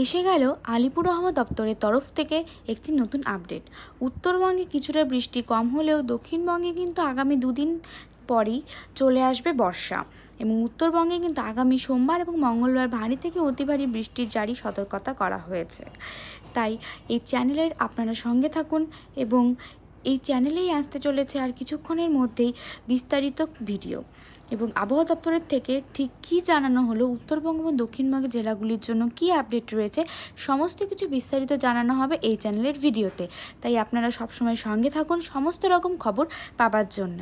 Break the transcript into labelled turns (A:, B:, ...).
A: এসে গেল আলিপুর আবহাওয়া দপ্তরের তরফ থেকে একটি নতুন আপডেট। উত্তরবঙ্গে কিছুটা বৃষ্টি কম হলেও দক্ষিণবঙ্গে কিন্তু আগামী দুদিন পরই চলে আসবে বর্ষা, এবং উত্তরবঙ্গে কিন্তু আগামী সোমবার এবং মঙ্গলবার ভারী থেকে অতি ভারী বৃষ্টির জারি সতর্কতা করা হয়েছে। তাই এই চ্যানেলের আপনারা সঙ্গে থাকুন, এবং এই চ্যানেলেই আসতে চলেছে আর কিছুক্ষণের মধ্যেই বিস্তারিত ভিডিও। এবং আবহাওয়া দপ্তরের থেকে ঠিক কী জানানো হলো, উত্তরবঙ্গ এবং দক্ষিণবঙ্গের জেলাগুলির জন্য কী আপডেট রয়েছে, সমস্ত কিছু বিস্তারিত জানানো হবে এই চ্যানেলের ভিডিওতে। তাই আপনারা সবসময় সঙ্গে থাকুন সমস্ত রকম খবর পাবার জন্য।